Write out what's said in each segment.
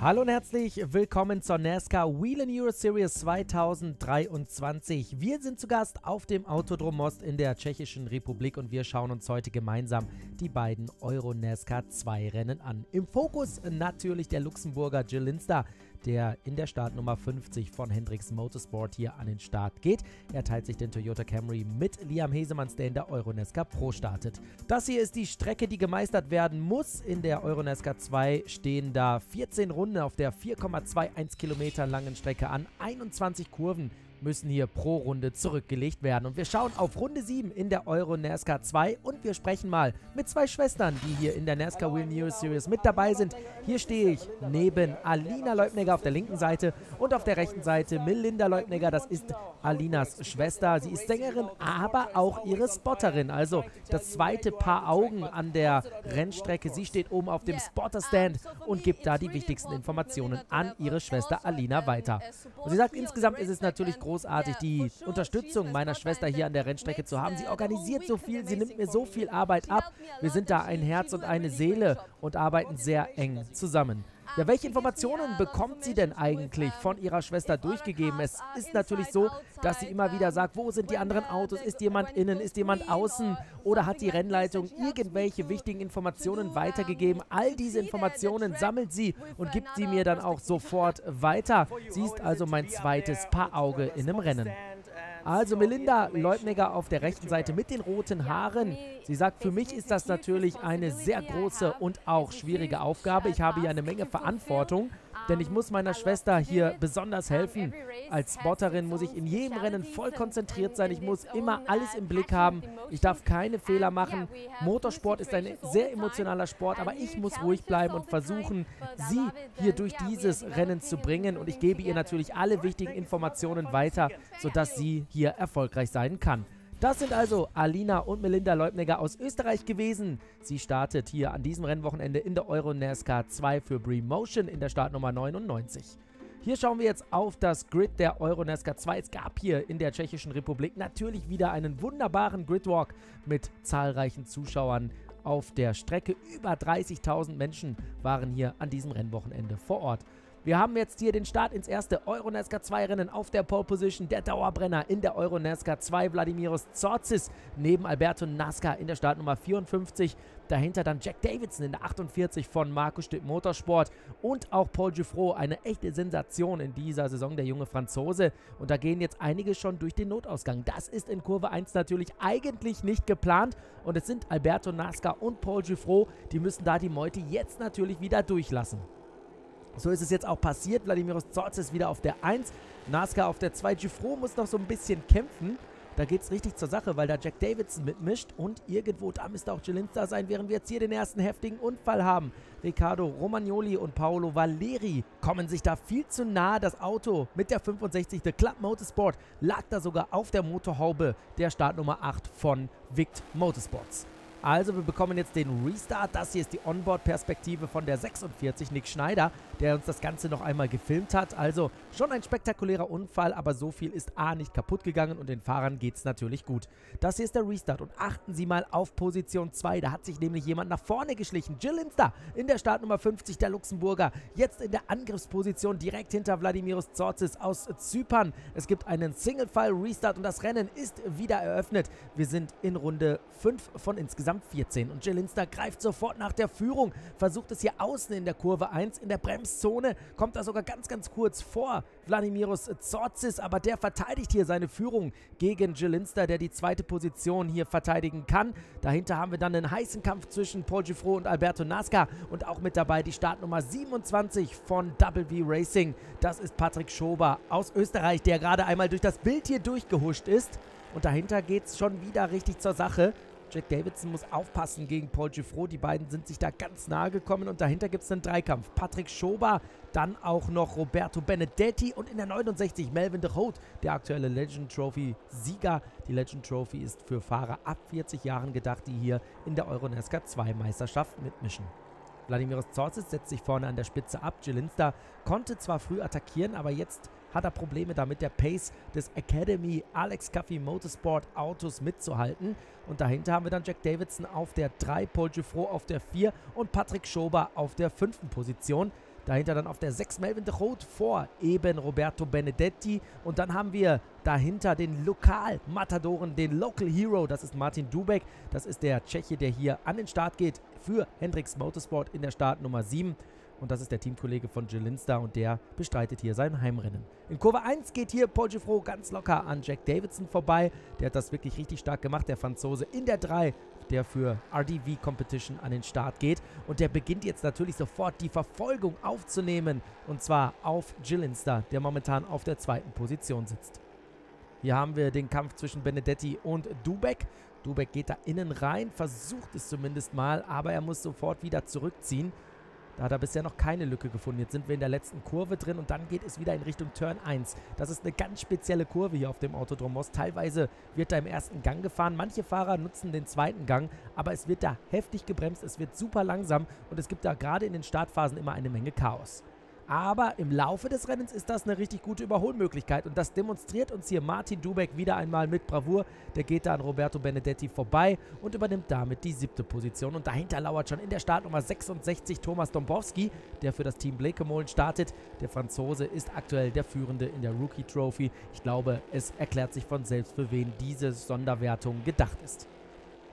Hallo und herzlich willkommen zur NASCAR Whelen Euro Series 2023. Wir sind zu Gast auf dem Autodrom Most in der Tschechischen Republik und wir schauen uns heute gemeinsam die beiden Euro NASCAR 2 Rennen an. Im Fokus natürlich der Luxemburger Gilles Linster, der in der Startnummer 50 von Hendricks Motorsport hier an den Start geht. Er teilt sich den Toyota Camry mit Liam Hesemanns, der in der Euro NASCAR Pro startet. Das hier ist die Strecke, die gemeistert werden muss. In der Euro NASCAR 2 stehen da 14 Runden auf der 4,21 Kilometer langen Strecke an. 21 Kurven müssen hier pro Runde zurückgelegt werden. Und wir schauen auf Runde 7 in der Euro NASCAR 2 und wir sprechen mal mit zwei Schwestern, die hier in der NASCAR Whelen Euro Series mit dabei sind. Hier stehe ich neben Alina Leubnegger auf der linken Seite und auf der rechten Seite Melinda Leubnegger. Das ist Alinas Schwester. Sie ist Sängerin, aber auch ihre Spotterin. Also das zweite Paar Augen an der Rennstrecke. Sie steht oben auf dem Spotterstand und gibt da die wichtigsten Informationen an ihre Schwester Alina weiter. Und sie sagt, insgesamt ist es natürlich großartig, die Unterstützung meiner Schwester hier an der Rennstrecke zu haben. Sie organisiert so viel, sie nimmt mir so viel Arbeit ab. Wir sind da ein Herz und eine Seele und arbeiten sehr eng zusammen. Ja, welche Informationen bekommt sie denn eigentlich von ihrer Schwester durchgegeben? Es ist natürlich so, dass sie immer wieder sagt, wo sind die anderen Autos? Ist jemand innen? Ist jemand außen? Oder hat die Rennleitung irgendwelche wichtigen Informationen weitergegeben? All diese Informationen sammelt sie und gibt sie mir dann auch sofort weiter. Sie ist also mein zweites Paarauge in einem Rennen. Also Melinda Leubnegger auf der rechten Seite mit den roten Haaren. Sie sagt, für mich ist das natürlich eine sehr große und auch schwierige Aufgabe. Ich habe hier eine Menge Verantwortung, denn ich muss meiner Schwester hier besonders helfen. Als Spotterin muss ich in jedem Rennen voll konzentriert sein. Ich muss immer alles im Blick haben. Ich darf keine Fehler machen. Motorsport ist ein sehr emotionaler Sport, aber ich muss ruhig bleiben und versuchen, sie hier durch dieses Rennen zu bringen. Und ich gebe ihr natürlich alle wichtigen Informationen weiter, sodass sie hier erfolgreich sein kann. Das sind also Alina und Melinda Leubnegger aus Österreich gewesen. Sie startet hier an diesem Rennwochenende in der Euro NASCAR 2 für Bream Motion in der Startnummer 99. Hier schauen wir jetzt auf das Grid der Euro NASCAR 2. Es gab hier in der Tschechischen Republik natürlich wieder einen wunderbaren Gridwalk mit zahlreichen Zuschauern auf der Strecke. Über 30.000 Menschen waren hier an diesem Rennwochenende vor Ort. Wir haben jetzt hier den Start ins erste Euro NASCAR 2 Rennen auf der Pole Position. Der Dauerbrenner in der Euro NASCAR 2, Vladimiros Dzorzis, neben Alberto Nasca in der Startnummer 54. Dahinter dann Jack Davidson in der 48 von Marco Stipp Motorsport und auch Paul Giffrot, eine echte Sensation in dieser Saison, der junge Franzose. Und da gehen jetzt einige schon durch den Notausgang. Das ist in Kurve 1 natürlich eigentlich nicht geplant und es sind Alberto Nasca und Paul Giffrot, die müssen da die Meute jetzt natürlich wieder durchlassen. So ist es jetzt auch passiert. Vladimiros Dzorzis wieder auf der 1, Nasca auf der 2. Giffrot muss noch so ein bisschen kämpfen. Da geht es richtig zur Sache, weil da Jack Davidson mitmischt und irgendwo da müsste auch Gilles Linster sein, während wir jetzt hier den ersten heftigen Unfall haben. Riccardo Romagnoli und Paolo Valeri kommen sich da viel zu nahe. Das Auto mit der 65, The Club Motorsport, lag da sogar auf der Motorhaube der Startnummer 8 von Vict Motorsports. Also wir bekommen jetzt den Restart. Das hier ist die Onboard-Perspektive von der 46, Nick Schneider, der uns das Ganze noch einmal gefilmt hat. Also schon ein spektakulärer Unfall, aber so viel ist A nicht kaputt gegangen und den Fahrern geht es natürlich gut. Das hier ist der Restart und achten Sie mal auf Position 2. Da hat sich nämlich jemand nach vorne geschlichen. Gilles Linster in der Startnummer 50, der Luxemburger. Jetzt in der Angriffsposition direkt hinter Vladimiros Dzorzis aus Zypern. Es gibt einen Single-File-Restart und das Rennen ist wieder eröffnet. Wir sind in Runde 5 von insgesamt 14 und Gilles Linster greift sofort nach der Führung, versucht es hier außen in der Kurve 1, in der Bremszone, kommt da sogar ganz kurz vor Vladimiros Dzorzis, aber der verteidigt hier seine Führung gegen Gilles Linster, der die zweite Position hier verteidigen kann. Dahinter haben wir dann einen heißen Kampf zwischen Paul Giffrot und Alberto Nasca und auch mit dabei die Startnummer 27 von WV Racing. Das ist Patrick Schober aus Österreich, der gerade einmal durch das Bild hier durchgehuscht ist und dahinter geht es schon wieder richtig zur Sache. Jack Davidson muss aufpassen gegen Paul Giffrot. Die beiden sind sich da ganz nahe gekommen und dahinter gibt es einen Dreikampf. Patrick Schober, dann auch noch Roberto Benedetti und in der 69 Melvin de Groot, der aktuelle Legend Trophy Sieger. Die Legend Trophy ist für Fahrer ab 40 Jahren gedacht, die hier in der Euro NASCAR 2 Meisterschaft mitmischen. Vladimiros Dzorzis setzt sich vorne an der Spitze ab. Gilles Linster konnte zwar früh attackieren, aber jetzt hat er Probleme damit, der Pace des Academy Alex Coffey Motorsport Autos mitzuhalten. Und dahinter haben wir dann Jack Davidson auf der 3, Paul Giffrot auf der 4 und Patrick Schober auf der 5. Position. Dahinter dann auf der 6 Melvin de Groot vor eben Roberto Benedetti. Und dann haben wir dahinter den Lokal-Matadoren, den Local Hero. Das ist Martin Dubek. Das ist der Tscheche, der hier an den Start geht für Hendricks Motorsport in der Startnummer 7. Und das ist der Teamkollege von Jill Linster und der bestreitet hier sein Heimrennen. In Kurve 1 geht hier Paul Geffroy ganz locker an Jack Davidson vorbei. Der hat das wirklich richtig stark gemacht, der Franzose in der 3, der für RDV Competition an den Start geht. Und der beginnt jetzt natürlich sofort die Verfolgung aufzunehmen. Und zwar auf Jill Linster, der momentan auf der 2. Position sitzt. Hier haben wir den Kampf zwischen Benedetti und Dubek. Dubek geht da innen rein, versucht es zumindest mal, aber er muss sofort wieder zurückziehen. Da hat er bisher noch keine Lücke gefunden. Jetzt sind wir in der letzten Kurve drin und dann geht es wieder in Richtung Turn 1. Das ist eine ganz spezielle Kurve hier auf dem Autodrom Most. Teilweise wird da im ersten Gang gefahren. Manche Fahrer nutzen den zweiten Gang, aber es wird da heftig gebremst. Es wird super langsam und es gibt da gerade in den Startphasen immer eine Menge Chaos. Aber im Laufe des Rennens ist das eine richtig gute Überholmöglichkeit und das demonstriert uns hier Martin Dubek wieder einmal mit Bravour. Der geht da an Roberto Benedetti vorbei und übernimmt damit die 7. Position. Und dahinter lauert schon in der Startnummer 66 Thomas Dombowski, der für das Team Bleekemolen startet. Der Franzose ist aktuell der Führende in der Rookie Trophy. Ich glaube, es erklärt sich von selbst, für wen diese Sonderwertung gedacht ist.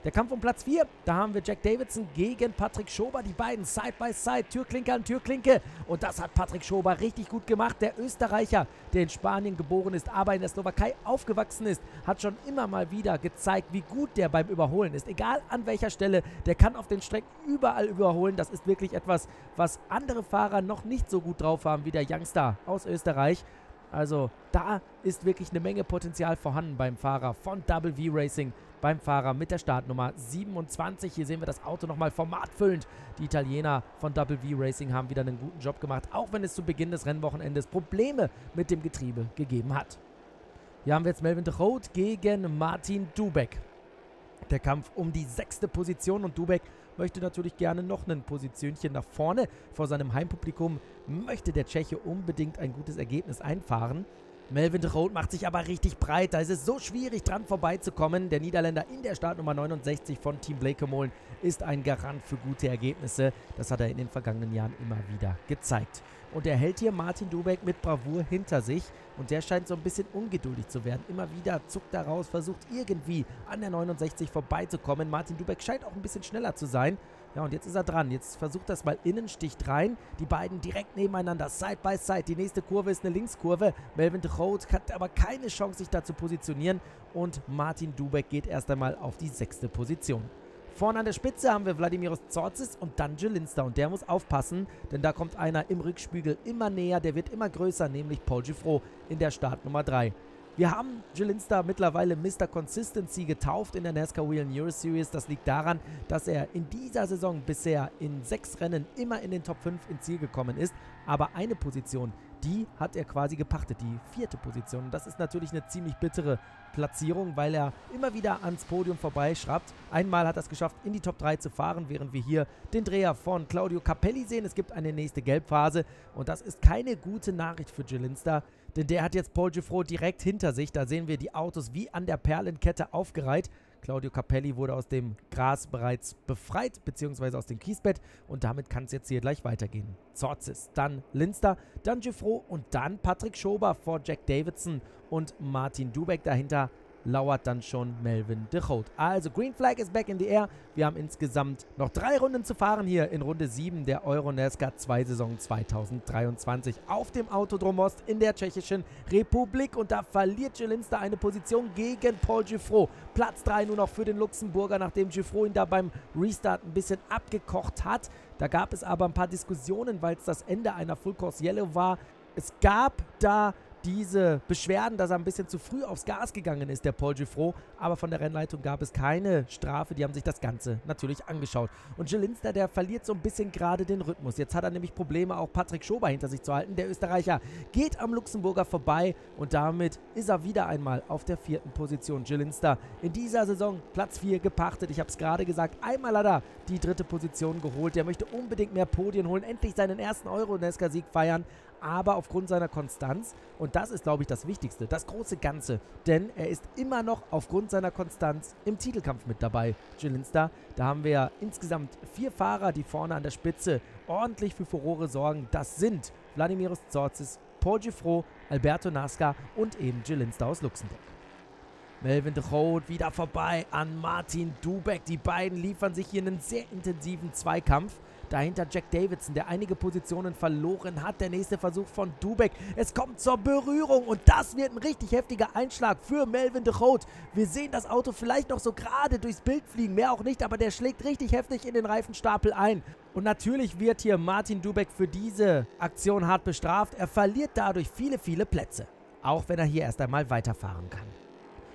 Der Kampf um Platz 4, da haben wir Jack Davidson gegen Patrick Schober, die beiden Side by Side, Türklinke an Türklinke. Und das hat Patrick Schober richtig gut gemacht. Der Österreicher, der in Spanien geboren ist, aber in der Slowakei aufgewachsen ist, hat schon immer mal wieder gezeigt, wie gut der beim Überholen ist. Egal an welcher Stelle, der kann auf den Strecken überall überholen. Das ist wirklich etwas, was andere Fahrer noch nicht so gut drauf haben wie der Youngster aus Österreich. Also da ist wirklich eine Menge Potenzial vorhanden beim Fahrer von Double V Racing, beim Fahrer mit der Startnummer 27. Hier sehen wir das Auto nochmal formatfüllend. Die Italiener von Double V Racing haben wieder einen guten Job gemacht, auch wenn es zu Beginn des Rennwochenendes Probleme mit dem Getriebe gegeben hat. Hier haben wir jetzt Melvin de Groot gegen Martin Dubek. Der Kampf um die 6. Position und Dubek möchte natürlich gerne noch ein Positionchen nach vorne. Vor seinem Heimpublikum möchte der Tscheche unbedingt ein gutes Ergebnis einfahren. Melvin de Groot macht sich aber richtig breit. Da ist es so schwierig, dran vorbeizukommen. Der Niederländer in der Startnummer 69 von Team Bleekemolen ist ein Garant für gute Ergebnisse. Das hat er in den vergangenen Jahren immer wieder gezeigt. Und er hält hier Martin Dubek mit Bravour hinter sich. Und der scheint so ein bisschen ungeduldig zu werden. Immer wieder zuckt er raus, versucht irgendwie an der 69 vorbeizukommen. Martin Dubek scheint auch ein bisschen schneller zu sein. Ja, und jetzt ist er dran. Jetzt versucht das mal innen, sticht rein. Die beiden direkt nebeneinander, Side by Side. Die nächste Kurve ist eine Linkskurve. Melvin de Groot hat aber keine Chance, sich da zu positionieren. Und Martin Dubek geht erst einmal auf die 6. Position. Vorne an der Spitze haben wir Vladimiros Tsortzis und dann Jill Linster. Und der muss aufpassen, denn da kommt einer im Rückspiegel immer näher. Der wird immer größer, nämlich Paul Geffroy in der Startnummer 3. Wir haben Jill Linster mittlerweile Mr. Consistency getauft in der NASCAR Whelen Euro Series. Das liegt daran, dass er in dieser Saison bisher in 6 Rennen immer in den Top 5 ins Ziel gekommen ist. Aber eine Position, die hat er quasi gepachtet, die 4. Position. Und das ist natürlich eine ziemlich bittere Platzierung, weil er immer wieder ans Podium vorbeischraubt. Einmal hat er es geschafft, in die Top 3 zu fahren, während wir hier den Dreher von Claudio Capelli sehen. Es gibt eine nächste Gelbphase und das ist keine gute Nachricht für Jill Linster, denn der hat jetzt Paul Geffroy direkt hinter sich. Da sehen wir die Autos wie an der Perlenkette aufgereiht. Claudio Capelli wurde aus dem Gras bereits befreit, beziehungsweise aus dem Kiesbett. Und damit kann es jetzt hier gleich weitergehen. Tsortzis, dann Linster, dann Geffroy und dann Patrick Schober vor Jack Davidson und Martin Dubek. Dahinter lauert dann schon Melvin de Groot. Also Green Flag ist back in the air. Wir haben insgesamt noch 3 Runden zu fahren hier in Runde 7 der EuroNASCAR 2 Saison 2023 auf dem Autodrom Most in der Tschechischen Republik. Und da verliert Jill Linster eine Position gegen Paul Geffroy. Platz 3 nur noch für den Luxemburger, nachdem Geffroy ihn da beim Restart ein bisschen abgekocht hat. Da gab es aber ein paar Diskussionen, weil es das Ende einer Full Course Yellow war. Es gab da diese Beschwerden, dass er ein bisschen zu früh aufs Gas gegangen ist, der Paul Geffroy, aber von der Rennleitung gab es keine Strafe, die haben sich das Ganze natürlich angeschaut. Und Jill Linster, der verliert so ein bisschen gerade den Rhythmus. Jetzt hat er nämlich Probleme, auch Patrick Schober hinter sich zu halten. Der Österreicher geht am Luxemburger vorbei und damit ist er wieder einmal auf der 4. Position. Jill Linster in dieser Saison Platz 4 gepachtet. Ich habe es gerade gesagt, einmal hat er die 3. Position geholt. Der möchte unbedingt mehr Podien holen, endlich seinen ersten EuroNASCAR-Sieg feiern, aber aufgrund seiner Konstanz, und das ist, glaube ich, das Wichtigste, das große Ganze, denn er ist immer noch aufgrund seiner Konstanz im Titelkampf mit dabei. Jil-Linster, da haben wir insgesamt 4 Fahrer, die vorne an der Spitze ordentlich für Furore sorgen. Das sind Vladimiros Dsortzis, Paul Geffroy, Alberto Nasca und eben Jil-Linster aus Luxemburg. Melvin de Groot wieder vorbei an Martin Dubek. Die beiden liefern sich hier einen sehr intensiven Zweikampf. Dahinter Jack Davidson, der einige Positionen verloren hat. Der nächste Versuch von Dubek. Es kommt zur Berührung und das wird ein richtig heftiger Einschlag für Melvin de Groot. Wir sehen das Auto vielleicht noch so gerade durchs Bild fliegen, mehr auch nicht, aber der schlägt richtig heftig in den Reifenstapel ein. Und natürlich wird hier Martin Dubek für diese Aktion hart bestraft. Er verliert dadurch viele, viele Plätze. Auch wenn er hier erst einmal weiterfahren kann.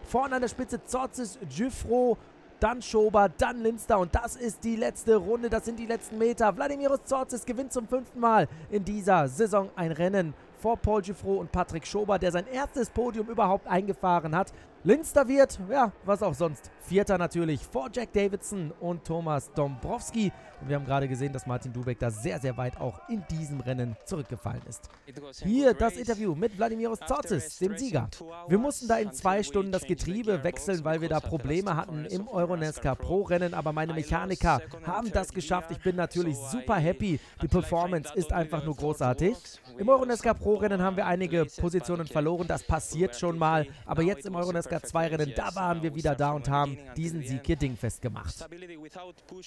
Vorne an der Spitze Dsortzis, Geffroy, dann Schober, dann Linster und das ist die letzte Runde, das sind die letzten Meter. Vladimiros Dsortzis gewinnt zum 5. Mal in dieser Saison ein Rennen vor Paul Geffroy und Patrick Schober, der sein erstes Podium überhaupt eingefahren hat. Linster wird, ja, was auch sonst, 4. natürlich vor Jack Davidson und Thomas Dombrowski. Und wir haben gerade gesehen, dass Martin Dubek da sehr, sehr weit auch in diesem Rennen zurückgefallen ist. Hier das Interview mit Vladimiros Dsortzis, dem Sieger. Wir mussten da in 2 Stunden das Getriebe wechseln, weil wir da Probleme hatten im Euro-NASCAR Pro-Rennen, aber meine Mechaniker haben das geschafft. Ich bin natürlich super happy. Die Performance ist einfach nur großartig. Im Euro-NASCAR Pro-Rennen haben wir einige Positionen verloren, das passiert schon mal, aber jetzt im Euro-NASCAR 2-Rennen, da waren wir wieder da und haben diesen Sieg hier dingfest gemacht.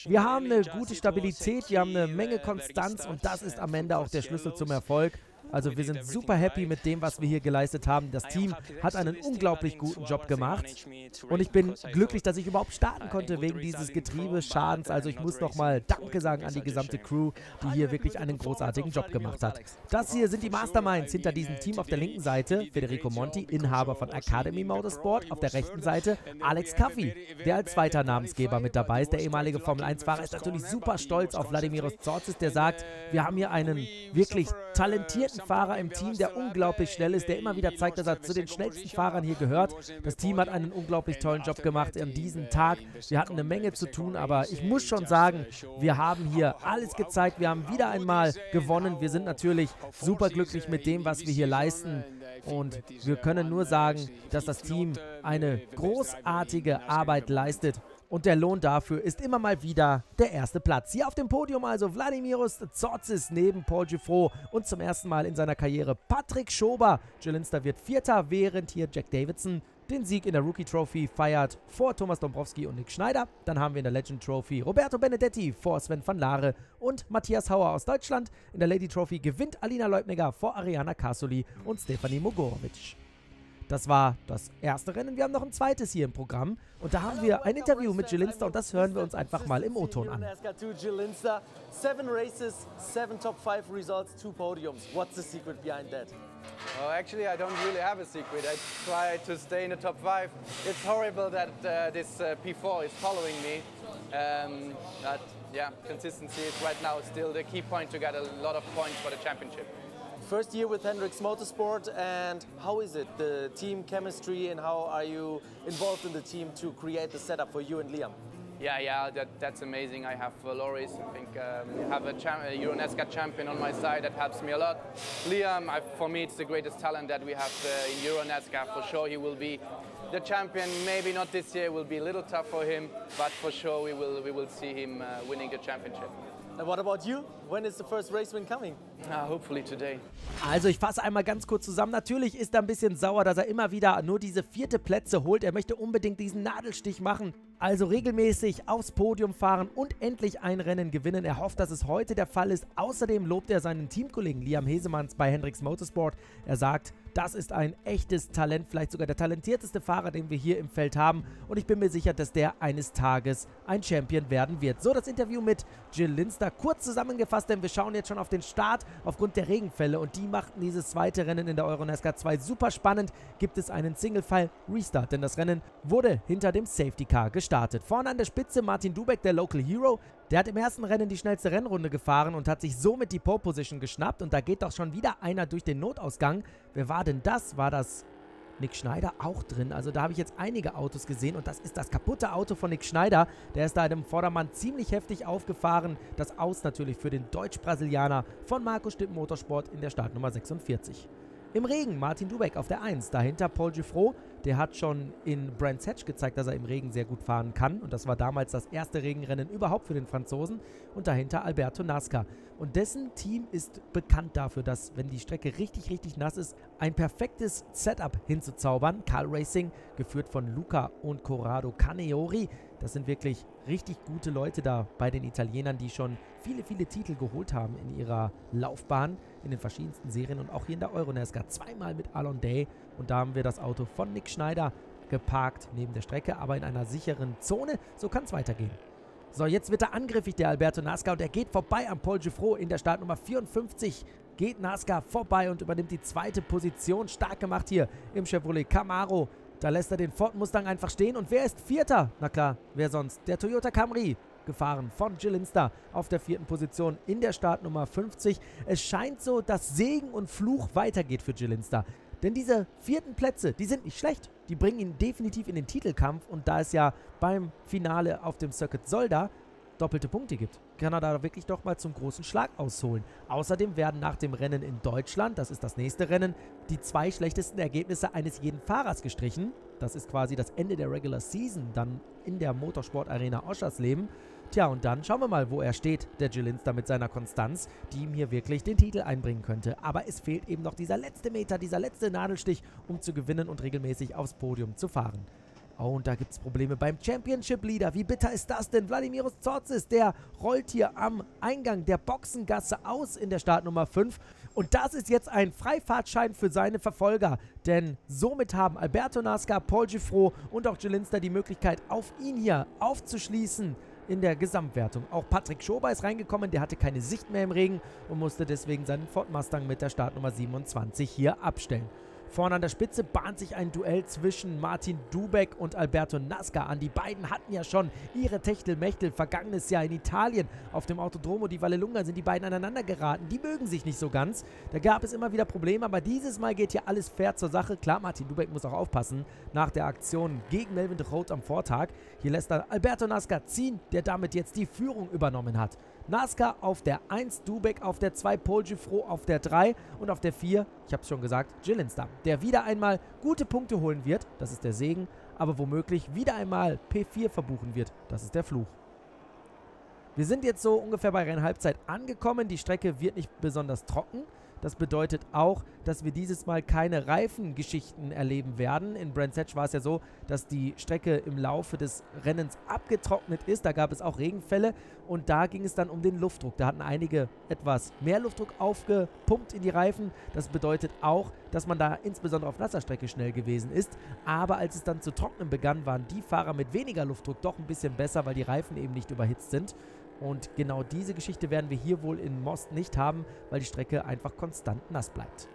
Wir haben eine gute Stabilität, wir haben eine Menge Konstanz und das ist am Ende auch der Schlüssel zum Erfolg. Also wir sind super happy mit dem, was wir hier geleistet haben. Das Team hat einen unglaublich guten Job gemacht und ich bin glücklich, dass ich überhaupt starten konnte wegen dieses Getriebeschadens. Also ich muss nochmal Danke sagen an die gesamte Crew, die hier wirklich einen großartigen Job gemacht hat. Das hier sind die Masterminds hinter diesem Team auf der linken Seite. Federico Monti, Inhaber von Academy Motorsport. Auf der rechten Seite Alex Caffi, der als zweiter Namensgeber mit dabei ist. Der ehemalige Formel-1-Fahrer ist natürlich super stolz auf Vladimiros Dsortzis, der sagt, wir haben hier einen wirklich talentierten Fahrer im Team, der unglaublich schnell ist, der immer wieder zeigt, dass er zu den schnellsten Fahrern hier gehört. Das Team hat einen unglaublich tollen Job gemacht an diesem Tag. Wir hatten eine Menge zu tun, aber ich muss schon sagen, wir haben hier alles gezeigt. Wir haben wieder einmal gewonnen. Wir sind natürlich super glücklich mit dem, was wir hier leisten. Und wir können nur sagen, dass das Team eine großartige Arbeit leistet. Und der Lohn dafür ist immer mal wieder der erste Platz. Hier auf dem Podium also Vladimiros Dsortzis neben Paul Geffroy und zum ersten Mal in seiner Karriere Patrick Schober. Jil-Linster wird 4., während hier Jack Davidson den Sieg in der Rookie Trophy feiert vor Thomas Dombrowski und Nick Schneider. Dann haben wir in der Legend Trophy Roberto Benedetti vor Sven van Laere und Matthias Hauer aus Deutschland. In der Lady Trophy gewinnt Alina Leubniger vor Ariana Karsoli und Stefanie Mogorovic. Das war das erste Rennen. Wir haben noch ein zweites hier im Programm. Und da haben wir ein Interview mit Jil-Linster und das hören wir uns einfach mal im O-Ton an. 7 races, 7 top 5 results, 2 podiums. What's the secret behind that? Well, actually, I don't really have a secret. I try to stay in the top 5. It's horrible that this P4 is following me. But yeah, consistency is right now still the key point to get a lot of points for the championship. First year with Hendricks Motorsport, and how is it, the team chemistry, and how are you involved in the team to create the setup for you and Liam? Yeah, that's amazing. I have Loris. I think I have a Euro-NASCAR champion on my side. That helps me a lot. Liam, for me, it's the greatest talent that we have in Euro-NASCAR. For sure, he will be the champion. Maybe not this year. It will be a little tough for him, but for sure, we will see him winning the championship. And what about you? When is the first race win coming? Hopefully today. Also ich fasse einmal ganz kurz zusammen. Natürlich ist er ein bisschen sauer, dass er immer wieder nur diese 4. Plätze holt. Er möchte unbedingt diesen Nadelstich machen. Also regelmäßig aufs Podium fahren und endlich ein Rennen gewinnen. Er hofft, dass es heute der Fall ist. Außerdem lobt er seinen Teamkollegen Liam Hesemanns bei Hendricks Motorsport. Er sagt, das ist ein echtes Talent, vielleicht sogar der talentierteste Fahrer, den wir hier im Feld haben. Und ich bin mir sicher, dass der eines Tages ein Champion werden wird. So, das Interview mit Jil-Linster. Kurz zusammengefasst, denn wir schauen jetzt schon auf den Start aufgrund der Regenfälle. Und die machten dieses zweite Rennen in der Euro-NASCAR 2 super spannend. Gibt es einen Single-File-Restart, denn das Rennen wurde hinter dem Safety-Car gestartet. Vorne an der Spitze Martin Dubek, der Local Hero. Der hat im ersten Rennen die schnellste Rennrunde gefahren und hat sich somit die Pole Position geschnappt. Und da geht doch schon wieder einer durch den Notausgang. Wer war denn das? War das Nick Schneider auch drin. Also da habe ich jetzt einige Autos gesehen und das ist das kaputte Auto von Nick Schneider. Der ist da im Vordermann ziemlich heftig aufgefahren. Das Aus natürlich für den Deutsch-Brasilianer von Marco Stipp Motorsport in der Startnummer 46. Im Regen Martin Dubek auf der 1, dahinter Paul Giffrot, der hat schon in Brands Hatch gezeigt, dass er im Regen sehr gut fahren kann und das war damals das erste Regenrennen überhaupt für den Franzosen und dahinter Alberto Nasca. Und dessen Team ist bekannt dafür, dass, wenn die Strecke richtig, richtig nass ist, ein perfektes Setup hinzuzaubern. Cal Racing, geführt von Luca und Corrado Caneori. Das sind wirklich richtig gute Leute da bei den Italienern, die schon viele, viele Titel geholt haben in ihrer Laufbahn, in den verschiedensten Serien und auch hier in der Euronascar. Zweimal mit Alon Day und da haben wir das Auto von Nick Schneider geparkt neben der Strecke, aber in einer sicheren Zone. So kann es weitergehen. So, jetzt wird er angriffig, der Alberto Nasca, und er geht vorbei am Paul Giffrot in der Startnummer 54. Geht Nasca vorbei und übernimmt die zweite Position. Stark gemacht hier im Chevrolet Camaro. Da lässt er den Ford Mustang einfach stehen. Und wer ist Vierter? Na klar, wer sonst? Der Toyota Camry, gefahren von Jill Linster auf der 4. Position in der Startnummer 50. Es scheint so, dass Segen und Fluch weitergeht für Jill Linster. Denn diese 4. Plätze, die sind nicht schlecht. Die bringen ihn definitiv in den Titelkampf. Und da es ja beim Finale auf dem Circuit Solda doppelte Punkte gibt, kann er da wirklich doch mal zum großen Schlag ausholen. Außerdem werden nach dem Rennen in Deutschland, das ist das nächste Rennen, die 2 schlechtesten Ergebnisse eines jeden Fahrers gestrichen. Das ist quasi das Ende der Regular Season dann in der Motorsport Arena Oschersleben. Tja, und dann schauen wir mal, wo er steht, der Jill Linster mit seiner Konstanz, die ihm hier wirklich den Titel einbringen könnte. Aber es fehlt eben noch dieser letzte Meter, dieser letzte Nadelstich, um zu gewinnen und regelmäßig aufs Podium zu fahren. Oh, und da gibt es Probleme beim Championship-Leader. Wie bitter ist das denn? Vladimiros Tsotzis, der rollt hier am Eingang der Boxengasse aus in der Startnummer 5. Und das ist jetzt ein Freifahrtschein für seine Verfolger. Denn somit haben Alberto Nasca, Paul Giffrot und auch Jill Linster die Möglichkeit, auf ihn hier aufzuschließen in der Gesamtwertung. Auch Patrick Schober ist reingekommen, der hatte keine Sicht mehr im Regen und musste deswegen seinen Ford Mustang mit der Startnummer 27 hier abstellen. Vorne an der Spitze bahnt sich ein Duell zwischen Martin Dubek und Alberto Nasca an. Die beiden hatten ja schon ihre Techtelmechtel vergangenes Jahr in Italien. Auf dem Autodromo di Vallelunga sind die beiden aneinander geraten. Die mögen sich nicht so ganz. Da gab es immer wieder Probleme, aber dieses Mal geht hier alles fair zur Sache. Klar, Martin Dubek muss auch aufpassen nach der Aktion gegen Melvin de Groot am Vortag. Hier lässt er Alberto Nasca ziehen, der damit jetzt die Führung übernommen hat. Nasca auf der 1, Dubek auf der 2, Paul Giffrot auf der 3 und auf der 4, ich habe es schon gesagt, Jill Linster, der wieder einmal gute Punkte holen wird, das ist der Segen, aber womöglich wieder einmal P4 verbuchen wird, das ist der Fluch. Wir sind jetzt so ungefähr bei Rennhalbzeit angekommen, die Strecke wird nicht besonders trocken. Das bedeutet auch, dass wir dieses Mal keine Reifengeschichten erleben werden. In Brands Hatch war es ja so, dass die Strecke im Laufe des Rennens abgetrocknet ist. Da gab es auch Regenfälle und da ging es dann um den Luftdruck. Da hatten einige etwas mehr Luftdruck aufgepumpt in die Reifen. Das bedeutet auch, dass man da insbesondere auf nasser Strecke schnell gewesen ist. Aber als es dann zu trocknen begann, waren die Fahrer mit weniger Luftdruck doch ein bisschen besser, weil die Reifen eben nicht überhitzt sind. Und genau diese Geschichte werden wir hier wohl in Most nicht haben, weil die Strecke einfach konstant nass bleibt.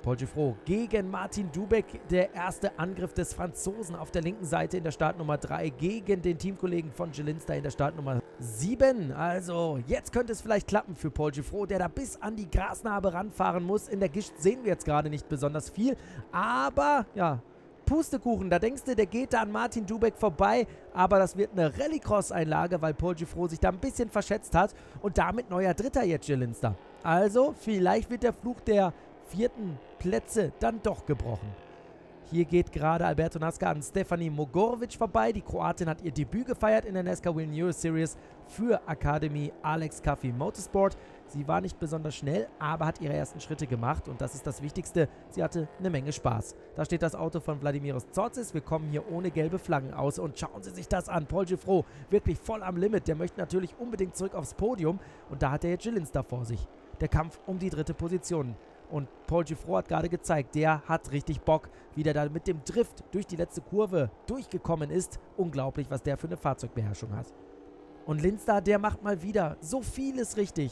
Paul Giffrot gegen Martin Dubek, der erste Angriff des Franzosen auf der linken Seite in der Startnummer 3 gegen den Teamkollegen von Jill Linster in der Startnummer 7. Also jetzt könnte es vielleicht klappen für Paul Giffrot, der da bis an die Grasnarbe ranfahren muss. In der Gischt sehen wir jetzt gerade nicht besonders viel, aber ja, Pustekuchen, da denkst du, der geht da an Martin Dubek vorbei, aber das wird eine Rallycross-Einlage, weil Paul Giffrot sich da ein bisschen verschätzt hat und damit neuer Dritter jetzt Jill Linster. Also, vielleicht wird der Fluch der 4. Plätze dann doch gebrochen. Hier geht gerade Alberto Nasca an Stefani Mogorovic vorbei. Die Kroatin hat ihr Debüt gefeiert in der NASCAR Whelen Euro Series für Academy Alex Coffey Motorsport. Sie war nicht besonders schnell, aber hat ihre ersten Schritte gemacht und das ist das Wichtigste. Sie hatte eine Menge Spaß. Da steht das Auto von Vladimiros Tsotzis. Wir kommen hier ohne gelbe Flaggen aus und schauen Sie sich das an. Paul Giffrot wirklich voll am Limit. Der möchte natürlich unbedingt zurück aufs Podium und da hat er jetzt Jill Linster vor sich. Der Kampf um die 3. Position. Und Paul Giffrot hat gerade gezeigt, der hat richtig Bock, wie der da mit dem Drift durch die letzte Kurve durchgekommen ist. Unglaublich, was der für eine Fahrzeugbeherrschung hat. Und Linster, der macht mal wieder so vieles richtig.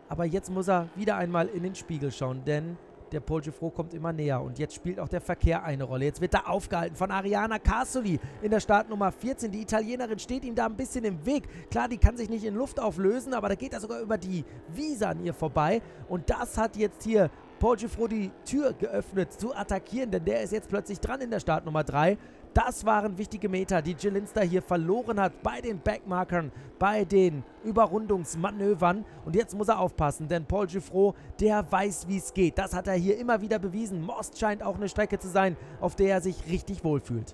Aber jetzt muss er wieder einmal in den Spiegel schauen, denn der Paul Giffrot kommt immer näher und jetzt spielt auch der Verkehr eine Rolle. Jetzt wird er aufgehalten von Ariana Carsoli in der Startnummer 14. Die Italienerin steht ihm da ein bisschen im Weg. Klar, die kann sich nicht in Luft auflösen, aber da geht er sogar über die Wiese an ihr vorbei. Und das hat jetzt hier Paul Giffreau die Tür geöffnet zu attackieren, denn der ist jetzt plötzlich dran in der Startnummer 3. Das waren wichtige Meter, die Jill Linster hier verloren hat bei den Backmarkern, bei den Überrundungsmanövern. Und jetzt muss er aufpassen, denn Paul Giffreau, der weiß, wie es geht. Das hat er hier immer wieder bewiesen. Most scheint auch eine Strecke zu sein, auf der er sich richtig wohlfühlt.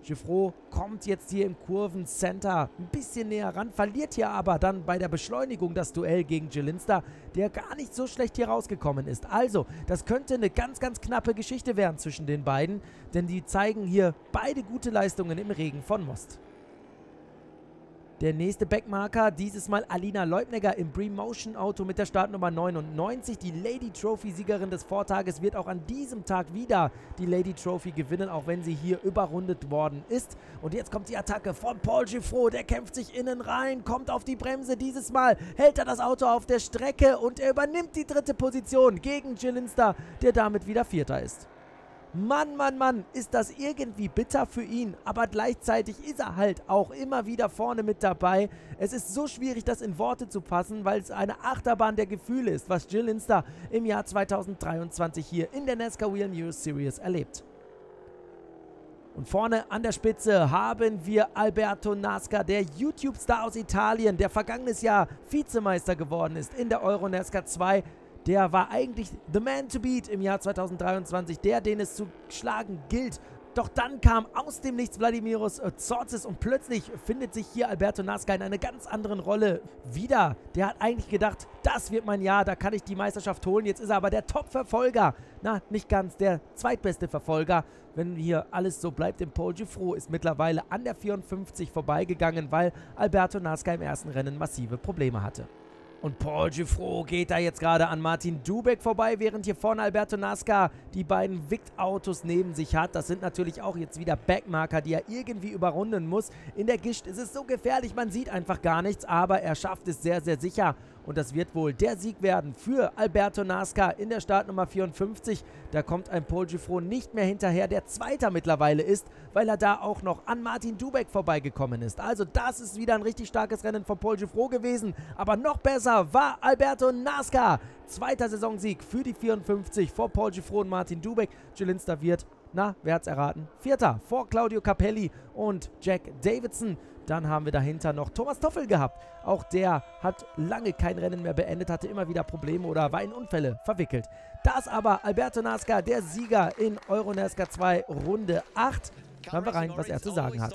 Giffreau kommt jetzt hier im Kurvencenter ein bisschen näher ran, verliert hier aber dann bei der Beschleunigung das Duell gegen Jill Linster, der gar nicht so schlecht hier rausgekommen ist. Also, das könnte eine ganz, ganz knappe Geschichte werden zwischen den beiden, denn die zeigen hier beide gute Leistungen im Regen von Most. Der nächste Backmarker, dieses Mal Alina Leubnegger im Bremotion Auto mit der Startnummer 99. Die Lady Trophy-Siegerin des Vortages wird auch an diesem Tag wieder die Lady Trophy gewinnen, auch wenn sie hier überrundet worden ist. Und jetzt kommt die Attacke von Paul Giffreau, der kämpft sich innen rein, kommt auf die Bremse. Dieses Mal hält er das Auto auf der Strecke und er übernimmt die 3. Position gegen Jill Linster, der damit wieder 4. ist. Mann, Mann, Mann, ist das irgendwie bitter für ihn, aber gleichzeitig ist er halt auch immer wieder vorne mit dabei. Es ist so schwierig, das in Worte zu fassen, weil es eine Achterbahn der Gefühle ist, was Jill Linster im Jahr 2023 hier in der NASCAR Whelen News Series erlebt. Und vorne an der Spitze haben wir Alberto Nasca, der YouTube-Star aus Italien, der vergangenes Jahr Vizemeister geworden ist in der Euro NASCAR 2. Der war eigentlich the man to beat im Jahr 2023, der, den es zu schlagen gilt. Doch dann kam aus dem Nichts Vladimiros Tsortzis und plötzlich findet sich hier Alberto Nasca in einer ganz anderen Rolle wieder. Der hat eigentlich gedacht, das wird mein Jahr, da kann ich die Meisterschaft holen. Jetzt ist er aber der Top-Verfolger. Na, nicht ganz, der zweitbeste Verfolger. Wenn hier alles so bleibt, im Paul Giffreau ist mittlerweile an der 54 vorbeigegangen, weil Alberto Nasca im ersten Rennen massive Probleme hatte. Und Paul Giffreau geht da jetzt gerade an Martin Dubek vorbei, während hier vorne Alberto Nasca die beiden Vict-Autos neben sich hat. Das sind natürlich auch jetzt wieder Backmarker, die er irgendwie überrunden muss. In der Gischt ist es so gefährlich, man sieht einfach gar nichts, aber er schafft es sehr, sehr sicher. Und das wird wohl der Sieg werden für Alberto Nasca in der Startnummer 54. Da kommt ein Paul Giffreau nicht mehr hinterher, der Zweiter mittlerweile ist, weil er da auch noch an Martin Dubek vorbeigekommen ist. Also das ist wieder ein richtig starkes Rennen von Paul Giffreau gewesen. Aber noch besser war Alberto Nasca. 2. Saisonsieg für die 54 vor Paul Giffreau und Martin Dubek. Jill Linster wird, na, wer hat's erraten? 4. vor Claudio Capelli und Jack Davidson. Dann haben wir dahinter noch Thomas Toffel gehabt. Auch der hat lange kein Rennen mehr beendet, hatte immer wieder Probleme oder war in Unfälle verwickelt. Das aber Alberto Nasca, der Sieger in Euro NASCAR 2 Runde 8. Hören wir rein, was er zu sagen hat.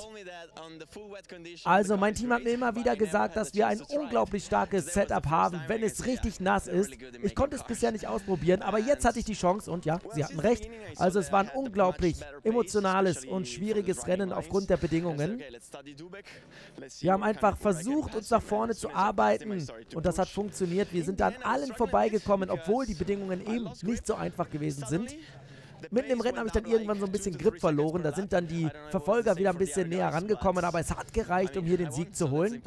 Also, mein Team hat mir immer wieder gesagt, dass wir ein unglaublich starkes Setup haben, wenn es richtig nass ist. Ich konnte es bisher nicht ausprobieren, aber jetzt hatte ich die Chance und ja, sie hatten recht. Also, es war ein unglaublich emotionales und schwieriges Rennen aufgrund der Bedingungen. Wir haben einfach versucht, uns nach vorne zu arbeiten und das hat funktioniert. Wir sind an allen vorbeigekommen, obwohl die Bedingungen eben nicht so einfach gewesen sind. Mitten im Rennen habe ich dann irgendwann so ein bisschen Grip verloren. Da sind dann die Verfolger wieder ein bisschen näher rangekommen, aber es hat gereicht, um hier den Sieg zu holen.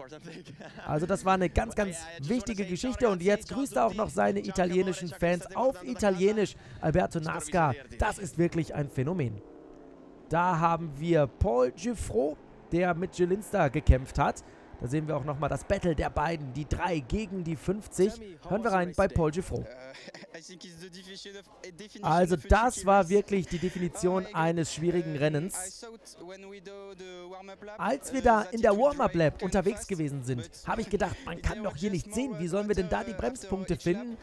Also das war eine ganz, ganz wichtige Geschichte und jetzt grüßt er auch noch seine italienischen Fans auf Italienisch. Alberto Nasca, das ist wirklich ein Phänomen. Da haben wir Paul Giffreau, der mit Jill Linster gekämpft hat. Da sehen wir auch nochmal das Battle der beiden, die 3 gegen die 50. Hören wir rein bei Paul Giffreau. Also das war wirklich die Definition eines schwierigen Rennens. Als wir da in der Warm-Up-Lab unterwegs gewesen sind, habe ich gedacht, man kann doch hier nicht sehen, wie sollen wir denn da die Bremspunkte finden?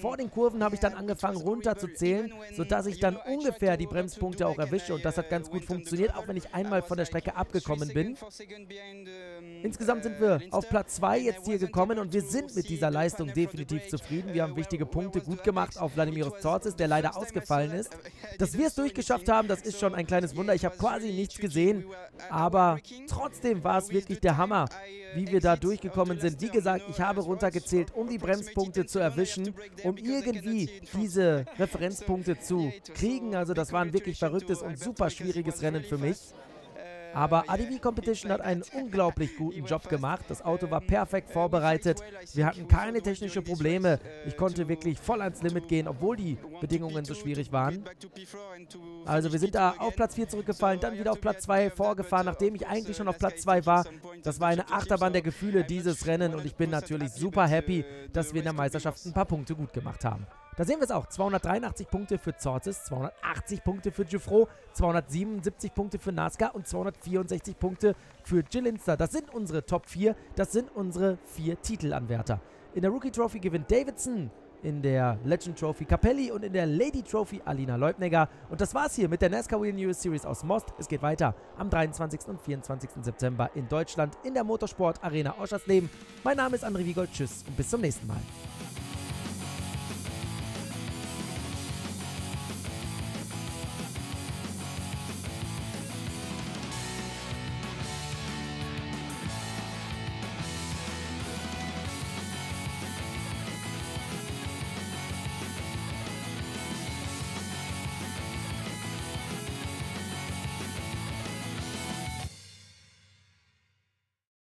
Vor den Kurven habe ich dann angefangen runterzuzählen, sodass ich dann ungefähr die Bremspunkte auch erwische und das hat ganz gut funktioniert, auch wenn ich einmal von der Strecke abgekommen bin. Insgesamt sind wir auf Platz 2 jetzt hier gekommen und wir sind mit dieser Leistung definitiv zufrieden. Wir haben wichtige Punkte gut gemacht auf Vladimiros Tsortzis, der leider ausgefallen ist. Dass wir es durchgeschafft haben, das ist schon ein kleines Wunder. Ich habe quasi nichts gesehen, aber trotzdem war es wirklich der Hammer, wie wir da durchgekommen sind. Wie gesagt, ich habe runtergezählt, um die Bremspunkte zu erwischen, um irgendwie diese Referenzpunkte zu kriegen. Also das war ein wirklich verrücktes und super schwieriges Rennen für mich. Aber ADV Competition hat einen unglaublich guten Job gemacht. Das Auto war perfekt vorbereitet. Wir hatten keine technischen Probleme. Ich konnte wirklich voll ans Limit gehen, obwohl die Bedingungen so schwierig waren. Also wir sind da auf Platz 4 zurückgefallen, dann wieder auf Platz 2 vorgefahren, nachdem ich eigentlich schon auf Platz 2 war. Das war eine Achterbahn der Gefühle, dieses Rennen. Und ich bin natürlich super happy, dass wir in der Meisterschaft ein paar Punkte gut gemacht haben. Da sehen wir es auch. 283 Punkte für Zortes, 280 Punkte für Giuffreau, 277 Punkte für NASCAR und 264 Punkte für Jill Linster. Das sind unsere Top 4, das sind unsere 4 Titelanwärter. In der Rookie Trophy gewinnt Davidson, in der Legend Trophy Capelli und in der Lady Trophy Alina Leubnegger. Und das war's hier mit der NASCAR Whelen US Series aus Most. Es geht weiter am 23. und 24. September in Deutschland in der Motorsport Arena Oschersleben. Mein Name ist André Wiegold. Tschüss und bis zum nächsten Mal.